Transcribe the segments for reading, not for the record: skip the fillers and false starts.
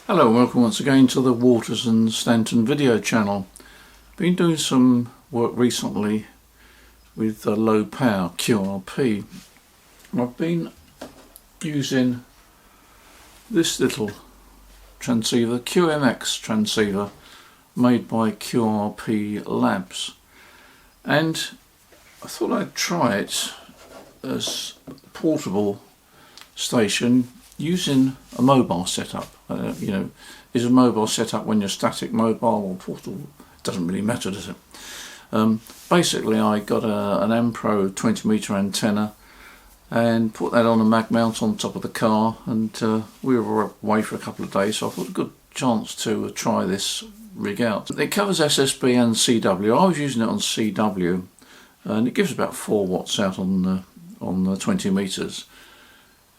Hello and welcome once again to the Waters and Stanton video channel. Been doing some work recently with the low power QRP. I've been using this little transceiver, QMX transceiver, made by QRP Labs, and I thought I'd try it as a portable station using a mobile setup. Is a mobile setup when you're static mobile or portable? It doesn't really matter, does it? Basically, I got an Ampro 20-meter antenna and put that on a mag mount on top of the car, and we were away for a couple of days, so I thought a good chance to try this rig out. It covers SSB and CW. I was using it on CW, and it gives about 4 watts out on 20 meters.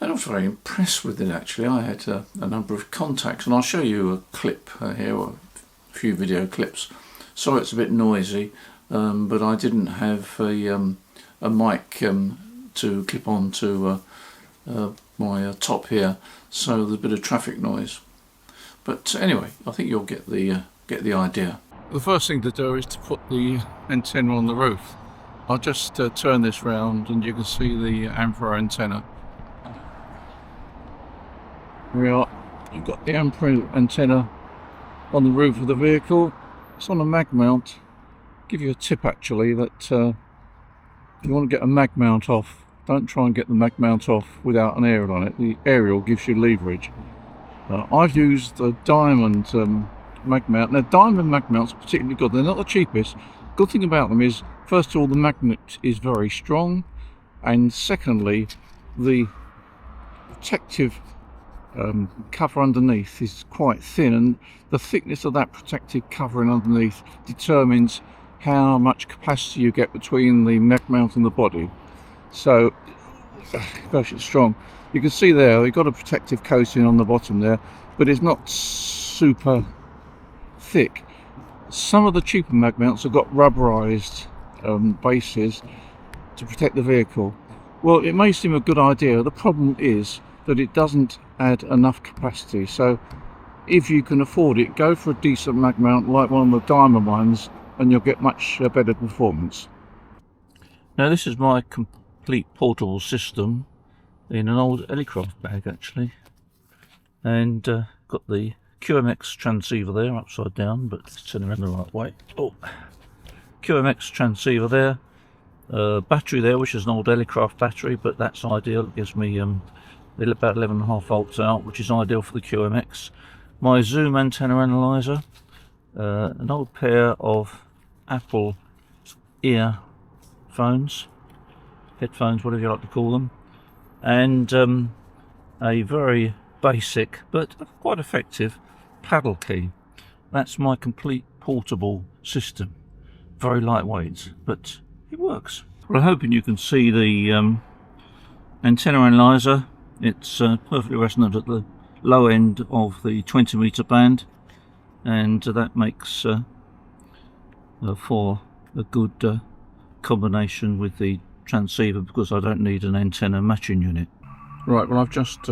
And I was very impressed with it actually. I had a number of contacts, and I'll show you a clip here, or a few video clips. Sorry it's a bit noisy, but I didn't have a mic to clip on to my top here, so there's a bit of traffic noise. But anyway, I think you'll get the idea. The first thing to do is to put the antenna on the roof. I'll just turn this round and you can see the Ampro antenna. Here we are. You've got the Ampro antenna on the roof of the vehicle. It's on a mag mount. I'll give you a tip actually, that if you want to get a mag mount off, don't try and get the mag mount off without an aerial on it. The aerial gives you leverage. I've used the diamond mag mount. Now diamond mag mounts are particularly good. They're not the cheapest. Good thing about them is, first of all, the magnet is very strong, and secondly, the protective cover underneath is quite thin, and the thickness of that protective covering underneath determines how much capacity you get between the mag mount and the body. So, gosh, it's strong. You can see there we've got a protective coating on the bottom there, but it's not super thick. Some of the cheaper mag mounts have got rubberized bases to protect the vehicle. Well, it may seem a good idea. The problem is that it doesn't add enough capacity. So if you can afford it, go for a decent mag mount like one of the diamond ones, and you'll get much better performance. Now this is my complete portable system in an old Helicraft bag actually, and got the QMX transceiver there, upside down, but it's turning around the right way. QMX transceiver there, battery there, which is an old Helicraft battery, but that's ideal. It gives me about 11.5 volts out, which is ideal for the QMX. My zoom antenna analyzer, an old pair of Apple earphones, headphones, whatever you like to call them, and a very basic but quite effective paddle key. That's my complete portable system. Very lightweight, but it works. Well, I'm hoping you can see the antenna analyzer. It's perfectly resonant at the low end of the 20-meter band, and that makes for a good combination with the transceiver, because I don't need an antenna matching unit. Right, well I've just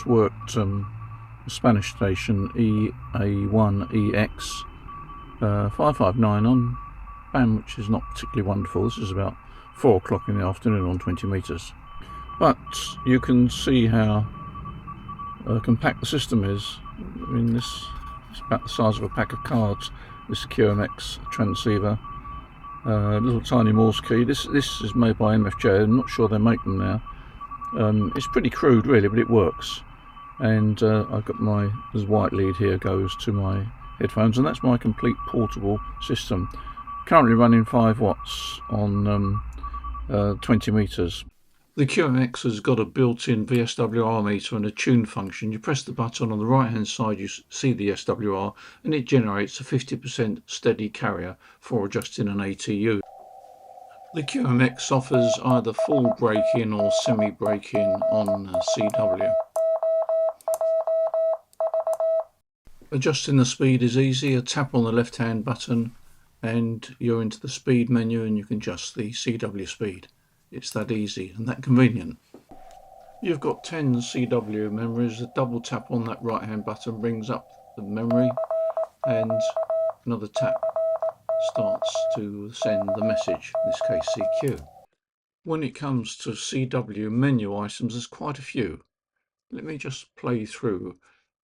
worked the Spanish station EA1EX 559 on band, which is not particularly wonderful. This is about 4 o'clock in the afternoon on 20 meters. But you can see how compact the system is. I mean, this is about the size of a pack of cards, this QMX transceiver. Little tiny Morse key. This is made by MFJ. I'm not sure they make them now. It's pretty crude really, but it works. And I've got this white lead here goes to my headphones, and that's my complete portable system. Currently running 5 watts on 20 meters. The QMX has got a built-in VSWR meter and a tune function. You press the button on the right hand side, you see the SWR, and it generates a 50% steady carrier for adjusting an ATU. The QMX offers either full break-in or semi-break-in on CW. Adjusting the speed is easy. A tap on the left hand button and you're into the speed menu, and you can adjust the CW speed. It's that easy and that convenient. You've got 10 CW memories. A double tap on that right hand button brings up the memory, and another tap starts to send the message, in this case CQ. When it comes to CW menu items, there's quite a few. Let me just play through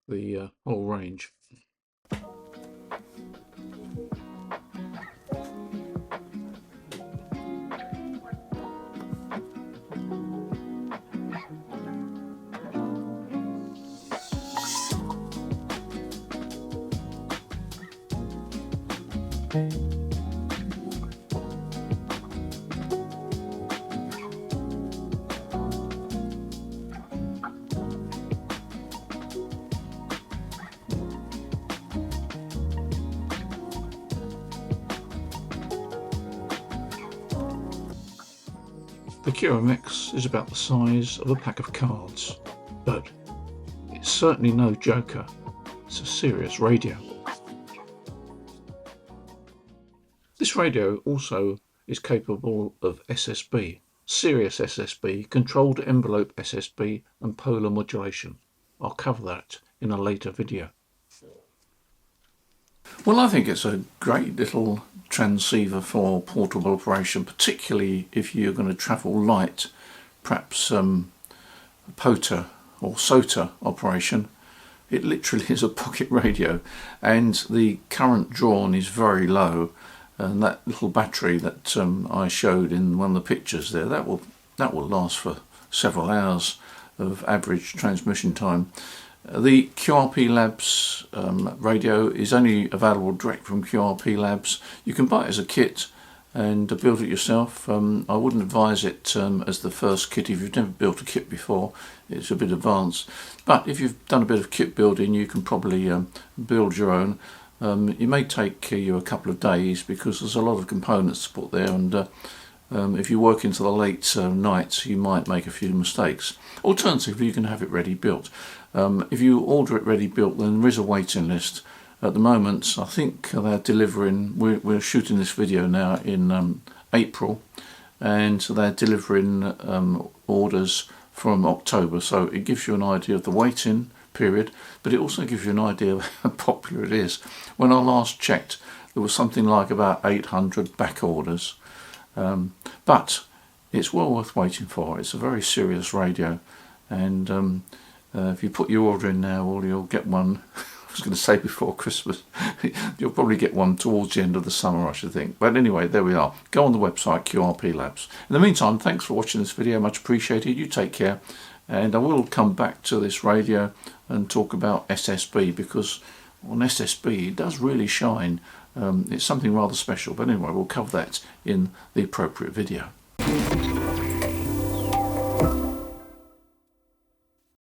the whole range. The QMX is about the size of a pack of cards, but it's certainly no joker. It's a serious radio. This radio also is capable of SSB, serious SSB, controlled envelope SSB and polar modulation. I'll cover that in a later video. Well, I think it's a great little transceiver for portable operation, particularly if you're going to travel light, perhaps POTA or SOTA operation. It literally is a pocket radio, and the current drawn is very low, and that little battery that I showed in one of the pictures there, that will last for several hours of average transmission time. The QRP Labs radio is only available direct from QRP Labs. You can buy it as a kit and build it yourself. I wouldn't advise it as the first kit if you've never built a kit before. It's a bit advanced, but if you've done a bit of kit building, you can probably build your own. It may take you a couple of days because there's a lot of components to put there, and if you work into the late nights, you might make a few mistakes. Alternatively, you can have it ready built. If you order it ready built, then there is a waiting list. At the moment, I think they're delivering, we're shooting this video now in April, and they're delivering orders from October, so it gives you an idea of the waiting period, but it also gives you an idea of how popular it is. When I last checked, there was something like about 800 back orders, but it's well worth waiting for. It's a very serious radio, and if you put your order in now, well, you'll get one. I was going to say before Christmas. You'll probably get one towards the end of the summer, I should think. But anyway, there we are. Go on the website, QRP Labs. In the meantime, thanks for watching this video. Much appreciated. You take care. And I will come back to this radio and talk about SSB, because on SSB it does really shine. It's something rather special. But anyway, we'll cover that in the appropriate video.